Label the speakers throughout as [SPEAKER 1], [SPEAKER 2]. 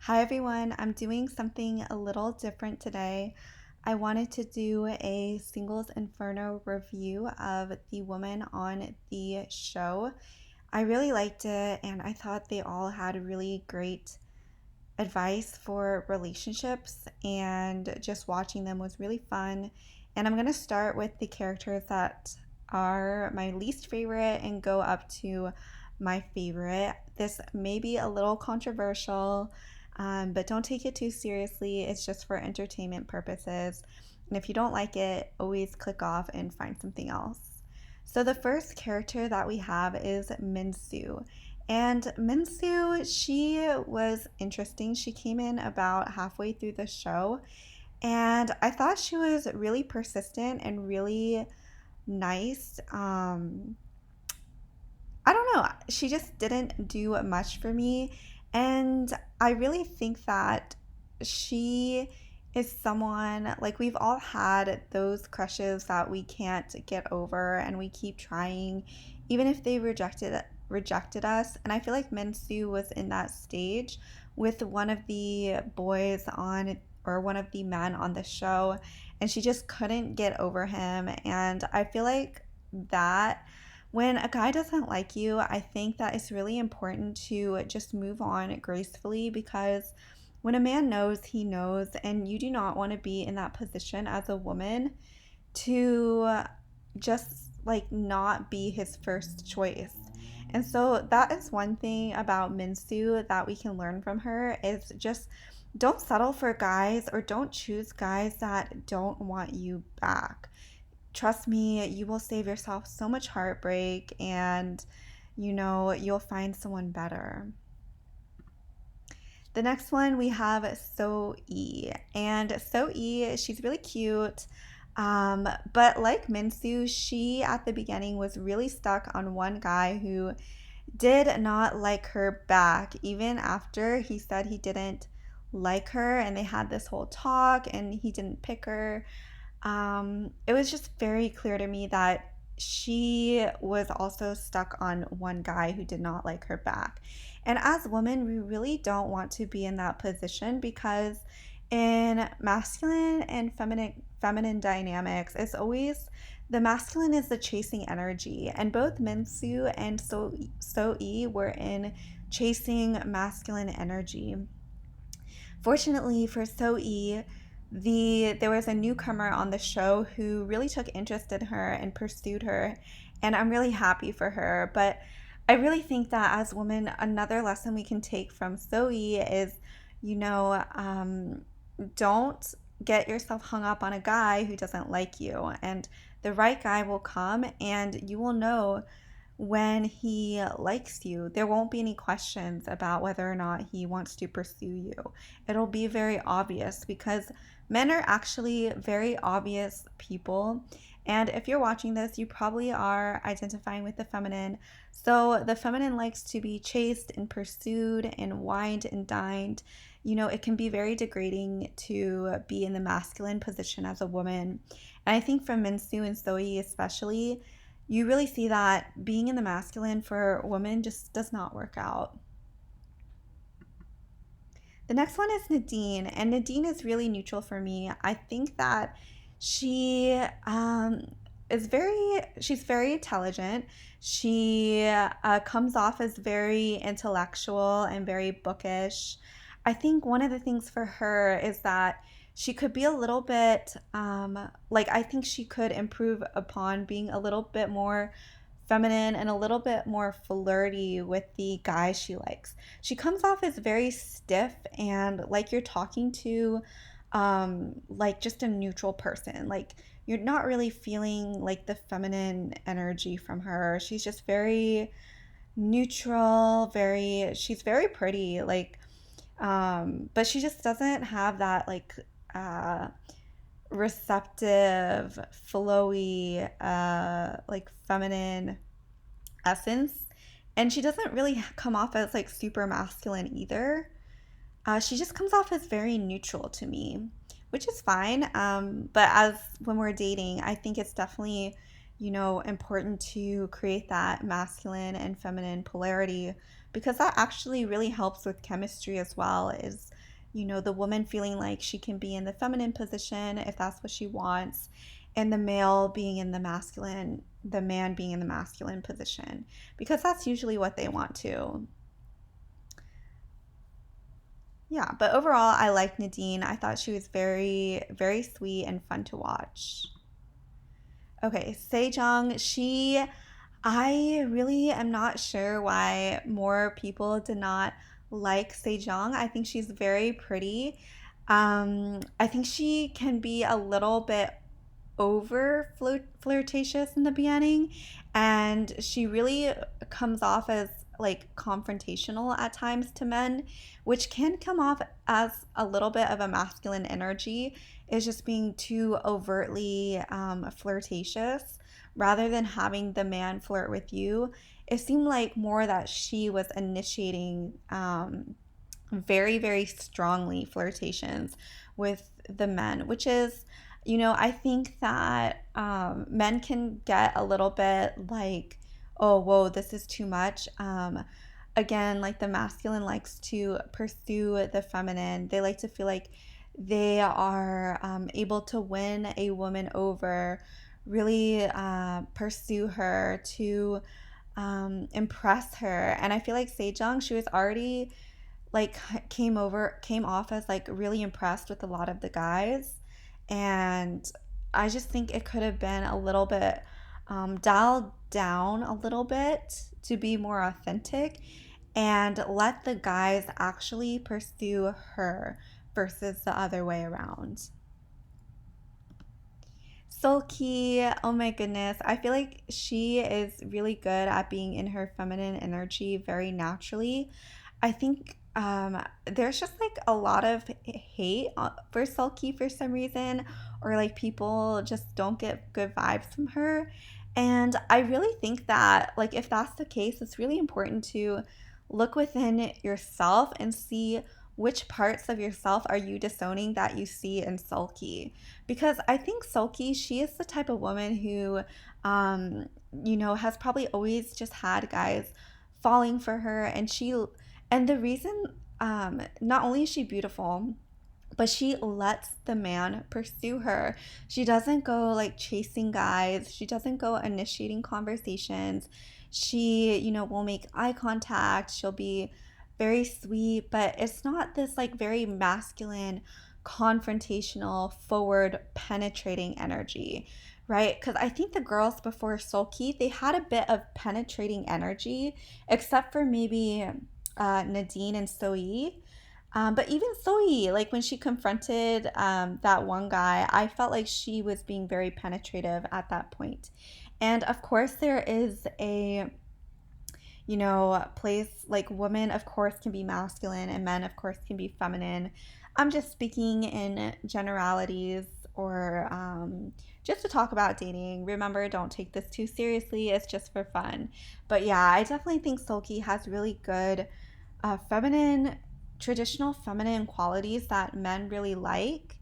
[SPEAKER 1] Hi everyone, I'm doing something a little different today. I wanted to do a Singles Inferno review of the woman on the show. I really liked it and I thought they all had really great advice for relationships, and just watching them was really fun. And I'm going to start with the characters that are my least favorite and go up to my favorite. This may be a little controversial, but don't take it too seriously. It's just for entertainment purposes. And if you don't like it, always click off and find something else. So the first character that we have is Minsu. And Minsu, she was interesting. She came in about halfway through the show, and I thought she was really persistent and really nice. I don't know. She just didn't do much for me. And I really think that she is someone like we've all had those crushes that we can't get over and we keep trying even if they rejected us. And I feel like Minsu was in that stage with one of the boys on or one of the men on the show, and she just couldn't get over him. And I feel like that when a guy doesn't like you, I think that it's really important to just move on gracefully, because when a man knows, he knows, and you do not want to be in that position as a woman to just like not be his first choice. And so that is one thing about Minsu that we can learn from her is just don't settle for guys or don't choose guys that don't want you back. Trust me, you will save yourself so much heartbreak, and you'll find someone better. The next one we have So-E. And So-E, she's really cute. But like Minsu, she at the beginning was really stuck on one guy who did not like her back, even after he said he didn't like her and they had this whole talk and he didn't pick her. It was just very clear to me that she was also stuck on one guy who did not like her back. And as women, we really don't want to be in that position, because in masculine and feminine dynamics, it's always the masculine is the chasing energy, and both Minsu and So-E were in chasing masculine energy. Fortunately for So-E, there was a newcomer on the show who really took interest in her and pursued her, and I'm really happy for her. But I really think that as women, another lesson we can take from So-E is, you know, um, don't get yourself hung up on a guy who doesn't like you, and the right guy will come, and you will know when he likes you. There won't be any questions about whether or not he wants to pursue you. It'll be very obvious, because men are actually very obvious people. And if you're watching this, you probably are identifying with the feminine. So the feminine likes to be chased and pursued and wined and dined. It can be very degrading to be in the masculine position as a woman. And I think for Minsu and So-E especially, you really see that being in the masculine for women just does not work out. The next one is Nadine, and Nadine is really neutral for me. I think that she she's very intelligent. She comes off as very intellectual and very bookish. I think one of the things for her is that she could be a little bit like, I think she could improve upon being a little bit more feminine and a little bit more flirty with the guy she likes. She comes off as very stiff and like you're talking to like just a neutral person. Like you're not really feeling like the feminine energy from her. She's just very neutral, she's very pretty, like but she just doesn't have that like uh receptive, flowy, like feminine essence. And she doesn't really come off as like super masculine either. She just comes off as very neutral to me, which is fine. But as when we're dating, I think it's definitely, important to create that masculine and feminine polarity because that actually really helps with chemistry as well. Is, the woman feeling like she can be in the feminine position if that's what she wants, and the male being in the man being in the masculine position, because that's usually what they want to. Yeah, but overall, I like Nadine. I thought she was very, very sweet and fun to watch. Okay, Se-Jeong, I really am not sure why more people did not like Se-Jeong. I think she's very pretty. I think she can be a little bit over flirtatious in the beginning, and she really comes off as like confrontational at times to men, which can come off as a little bit of a masculine energy, is just being too overtly flirtatious rather than having the man flirt with you. It seemed like more that she was initiating very, very strongly flirtations with the men, which is, I think that men can get a little bit like, oh, whoa, this is too much. Again, like the masculine likes to pursue the feminine. They like to feel like they are able to win a woman over, really pursue her, to impress her. And I feel like Sejong, she was already like came off as like really impressed with a lot of the guys, and I just think it could have been a little bit dialed down a little bit to be more authentic and let the guys actually pursue her versus the other way around. Seul-ki, oh my goodness. I feel like she is really good at being in her feminine energy very naturally. I think there's just like a lot of hate for Seul-ki for some reason, or like people just don't get good vibes from her. And I really think that, like, if that's the case, it's really important to look within yourself and see which parts of yourself are you disowning that you see in Seul-ki. Because I think Seul-ki, she is the type of woman who, has probably always just had guys falling for her, and the reason, not only is she beautiful, but she lets the man pursue her. She doesn't go like chasing guys. She doesn't go initiating conversations. She, will make eye contact. She'll be very sweet, but it's not this like very masculine, confrontational, forward, penetrating energy, right? Because I think the girls before Seul-ki, they had a bit of penetrating energy, except for maybe Nadine and Soe. But even Soe, like when she confronted that one guy, I felt like she was being very penetrative at that point. And of course, there is a, place like women, of course, can be masculine and men, of course, can be feminine. I'm just speaking in generalities, or just to talk about dating. Remember, don't take this too seriously, it's just for fun. But yeah, I definitely think Seul-ki has really good feminine, traditional feminine qualities that men really like.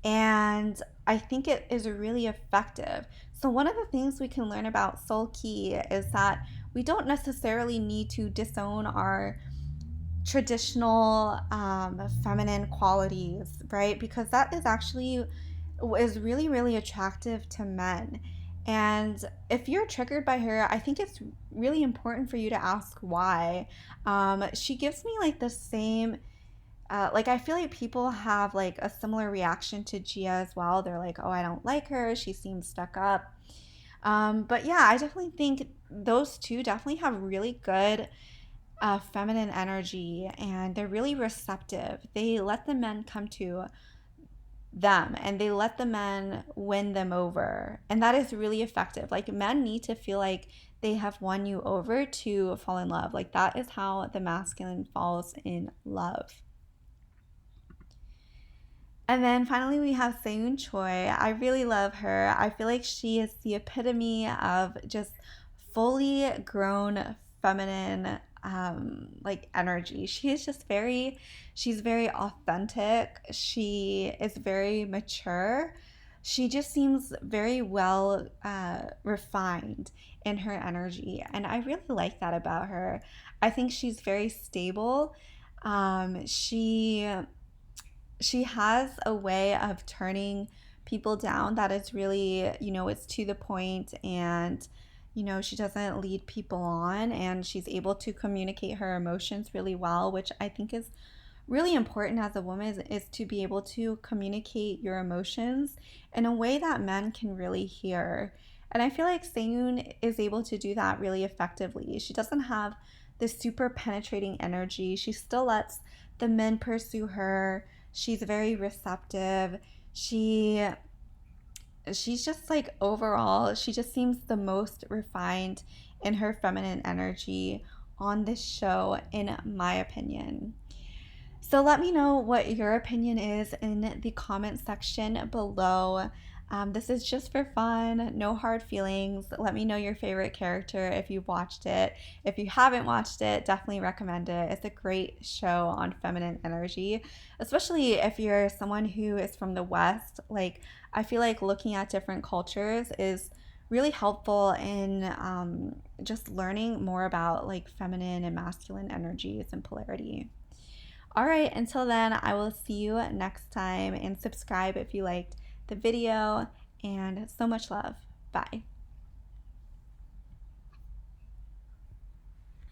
[SPEAKER 1] And I think it is really effective. So, one of the things we can learn about Seul-ki is that we don't necessarily need to disown our traditional feminine qualities, right? Because that is actually is really, really attractive to men. And if you're triggered by her, I think it's really important for you to ask why. She gives me like the same, like I feel like people have like a similar reaction to Gia as well. They're like, oh, I don't like her. She seems stuck up. But yeah, I definitely think those two definitely have really good feminine energy, and they're really receptive. They let the men come to them, and they let the men win them over. And that is really effective. Like, men need to feel like they have won you over to fall in love. Like, that is how the masculine falls in love. And then finally, we have Seoeun Choi. I really love her. I feel like she is the epitome of just fully grown feminine like energy. She's very authentic. She is very mature. she just seems very well refined in her energy. And I really like that about her. I think she's very stable. Um, she she has a way of turning people down that is really, it's to the point, and she doesn't lead people on, and she's able to communicate her emotions really well, which I think is really important as a woman, is to be able to communicate your emotions in a way that men can really hear. And I feel like Seoeun is able to do that really effectively. She doesn't have this super penetrating energy. She still lets the men pursue her. She's very receptive. She's just like, overall, she just seems the most refined in her feminine energy on this show, in my opinion. So let me know what your opinion is in the comment section below. This is just for fun, no hard feelings. Let me know your favorite character if you've watched it. If you haven't watched it, definitely recommend it. It's a great show on feminine energy, especially if you're someone who is from the West. Like, I feel like looking at different cultures is really helpful in just learning more about like feminine and masculine energies and polarity. All right, until then, I will see you next time, and subscribe if you liked the video, and so much love. Bye.